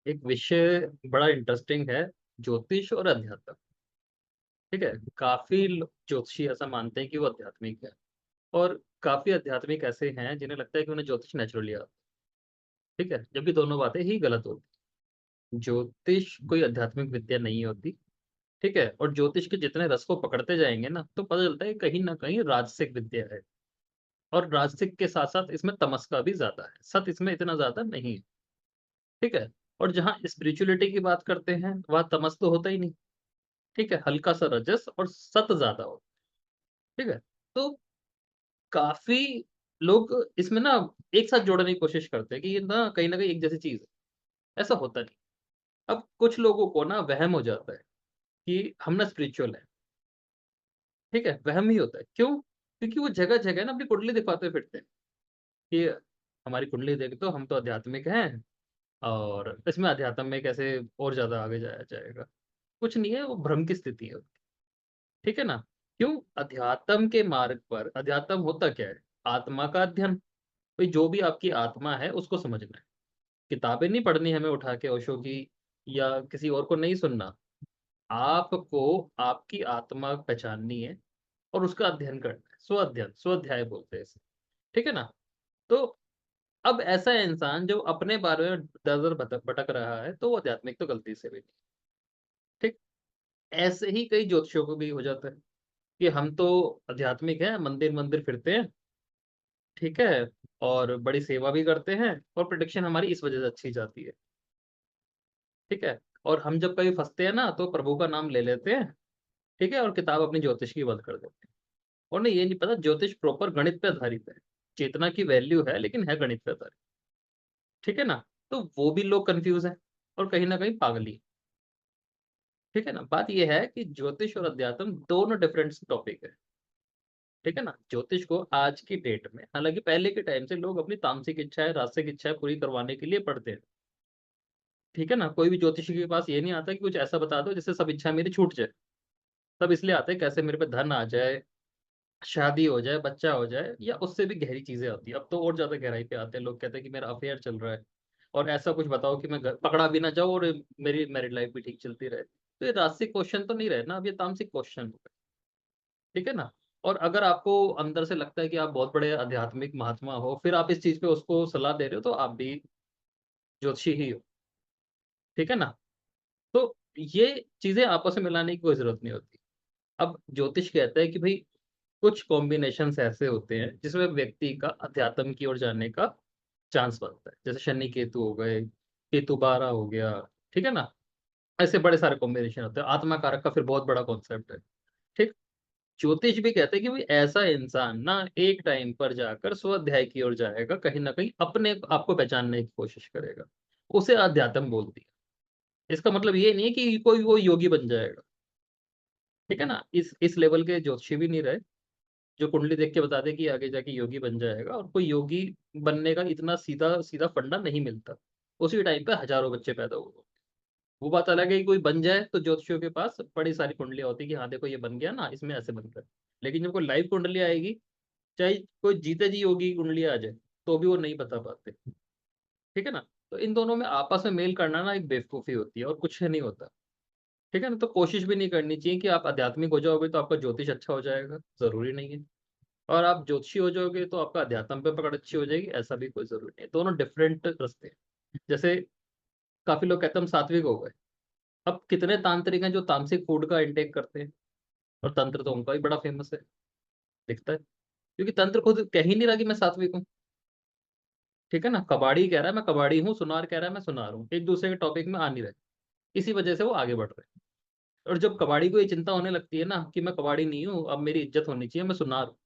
एक विषय बड़ा इंटरेस्टिंग है, ज्योतिष और अध्यात्म। ठीक है, काफी ज्योतिषी ऐसा मानते हैं कि वो आध्यात्मिक है, और काफी आध्यात्मिक ऐसे हैं जिन्हें लगता है कि उन्हें ज्योतिष नेचुरली आता है। ठीक है, जबकि दोनों बातें ही गलत होती हैं। ज्योतिष कोई आध्यात्मिक विद्या नहीं होती। ठीक है, और ज्योतिष के जितने रस को पकड़ते जाएंगे ना, तो पता चलता है कि कहीं ना कहीं राजसिक विद्या है। और राजसिक के साथ साथ इसमें तमस का भी ज्यादा है, सत इसमें इतना ज्यादा नहीं है। ठीक है, और जहाँ स्पिरिचुअलिटी की बात करते हैं वहाँ तमस तो होता ही नहीं। ठीक है, हल्का सा रजस और सत ज्यादा होता है। ठीक है, तो काफी लोग इसमें ना एक साथ जोड़ने की कोशिश करते हैं कि ये ना कहीं एक जैसी चीज है। ऐसा होता नहीं। अब कुछ लोगों को ना वहम हो जाता है कि हम ना स्पिरिचुअल है। ठीक है, वहम ही होता है। क्यों? क्योंकि वो जगह जगह ना अपनी कुंडली दिखाते फिरते हैं कि हमारी कुंडली देख तो हम तो आध्यात्मिक हैं, और इसमें अध्यात्म में कैसे और ज्यादा आगे जाया जाएगा। कुछ नहीं है, वो भ्रम की स्थिति है। ठीक है ना? क्यों? अध्यात्म के मार्ग पर अध्यात्म होता क्या है? आत्मा का अध्ययन। भाई जो भी आपकी आत्मा है उसको समझना है। किताबें नहीं पढ़नी हमें उठा के ओशो की, या किसी और को नहीं सुनना। आपको आपकी आत्मा पहचाननी है और उसका अध्ययन करना है। स्व अध्ययन, स्व अध्याय बोलते हैं इसे। ठीक है ना? तो अब ऐसा इंसान जो अपने बारे में दर दर भटक भटक रहा है, तो वो आध्यात्मिक तो गलती से भी नहीं। ठीक। ऐसे ही कई ज्योतिषियों को भी हो जाता है कि हम तो आध्यात्मिक हैं, मंदिर मंदिर फिरते हैं। ठीक है, और बड़ी सेवा भी करते हैं, और प्रिडिक्शन हमारी इस वजह से अच्छी जाती है। ठीक है, और हम जब कभी फंसते हैं ना, तो प्रभु का नाम ले लेते हैं। ठीक है, और किताब अपनी ज्योतिष की बंद कर देते हैं। और नहीं, ये नहीं पता ज्योतिष प्रॉपर गणित पे आधारित है। चेतना की वैल्यू है लेकिन है गणित पे आधारित। ठीक है ना? तो वो भी लोग कंफ्यूज हैं, और कहीं ना कहीं पागली है। ठीक है ना? बात ये है कि ज्योतिष और अध्यात्म दोनों डिफरेंट टॉपिक है। ठीक है ना? ज्योतिष को आज की डेट में, हालांकि पहले के टाइम से लोग अपनी तामसिक इच्छाएं, राजसिक इच्छाएं पूरी करवाने के लिए पढ़ते हैं। ठीक है ना? कोई भी ज्योतिषी के पास ये नहीं आता कि कुछ ऐसा बता दो जिससे सब इच्छा मेरी छूट जाए। सब इसलिए आते हैं कैसे मेरे पे धन आ जाए, शादी हो जाए, बच्चा हो जाए, या उससे भी गहरी चीजें आती है। अब तो और ज्यादा गहराई पे आते हैं। लोग कहते हैं कि मेरा अफेयर चल रहा है, और ऐसा कुछ बताओ कि मैं पकड़ा भी ना जाऊं, और मेरी मैरिड लाइफ भी ठीक चलती रहे। तो ये राजसिक क्वेश्चन तो नहीं रहे ना, अब ये तामसिक क्वेश्चन हो गए। ठीक है ना? और अगर आपको अंदर से लगता है कि आप बहुत बड़े आध्यात्मिक महात्मा हो, फिर आप इस चीज पे उसको सलाह दे रहे हो, तो आप भी ज्योतिषी ही हो। ठीक है ना? तो ये चीजें आपस में मिलाने की कोई जरूरत नहीं होती। अब ज्योतिष कहता है कि भाई कुछ कॉम्बिनेशंस ऐसे होते हैं जिसमें व्यक्ति का अध्यात्म की ओर जाने का चांस बनता है। जैसे शनि केतु हो गए, केतु 12 हो गया। ठीक है ना? ऐसे बड़े सारे कॉम्बिनेशन होते हैं। आत्मा कारक का फिर बहुत बड़ा कॉन्सेप्ट है। ठीक। ज्योतिष भी कहते हैं कि भाई ऐसा इंसान ना एक टाइम पर जाकर स्वाध्याय की ओर जाएगा, कहीं ना कहीं अपने आप को पहचानने की कोशिश करेगा। उसे अध्यात्म बोलती है। इसका मतलब ये नहीं है कि कोई वो योगी बन जाएगा। ठीक है ना? इस लेवल के ज्योतिषी भी नहीं रहे जो कुंडली देख के बता दे कि आगे जाके योगी बन जाएगा। और कोई योगी बनने का इतना सीधा सीधा फंडा नहीं मिलता। उसी टाइम पे हजारों बच्चे पैदा हुए। वो बात अलग है कि कोई बन जाए तो ज्योतिषियों के पास बड़ी सारी कुंडलियां होती है कि हाँ देखो ये बन गया ना, इसमें ऐसे बन रहा है। लेकिन जब कोई लाइव कुंडली आएगी, चाहे कोई जीते जी योगी की कुंडली आ जाए, तो भी वो नहीं बता पाते। ठीक है ना? तो इन दोनों में आपस में मेल करना ना एक बेवकूफी होती है, और कुछ नहीं होता। ठीक है ना? तो कोशिश भी नहीं करनी चाहिए कि आप आध्यात्मिक हो जाओगे तो आपका ज्योतिष अच्छा हो जाएगा, जरूरी नहीं है। और आप ज्योतिषी हो जाओगे तो आपका अध्यात्म पे पकड़ अच्छी हो जाएगी, ऐसा भी कोई जरूरी नहीं है। दोनों डिफरेंट रास्ते हैं। जैसे काफी लोग कहते हैं हम सात्विक हो गए। अब कितने तांत्रिक हैं जो तामसिक फूड का इंटेक करते हैं, और तंत्र तो उनका भी बड़ा फेमस है, दिखता है। क्योंकि तंत्र खुद कह ही नहीं रहा कि मैं सात्विक हूँ। ठीक है ना? कबाड़ी कह रहा है मैं कबाड़ी हूँ, सुनार कह रहा है मैं सुनार हूँ, एक दूसरे के टॉपिक में आ नहीं रहे। इसी वजह से वो आगे बढ़ रहे हैं। और जब कबाड़ी को ये चिंता होने लगती है ना कि मैं कबाड़ी नहीं हूँ, अब मेरी इज्जत होनी चाहिए, मैं सुनार हूँ,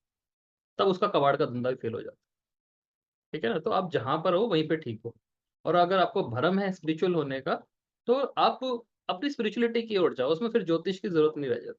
तब उसका कबाड़ का धंधा भी फेल हो जाता है। ठीक है ना? तो आप जहां पर हो वहीं पे ठीक हो। और अगर आपको भरम है स्पिरिचुअल होने का, तो आप अपनी स्पिरिचुअलिटी की ओर जाओ, उसमें फिर ज्योतिष की जरूरत नहीं रह जाती।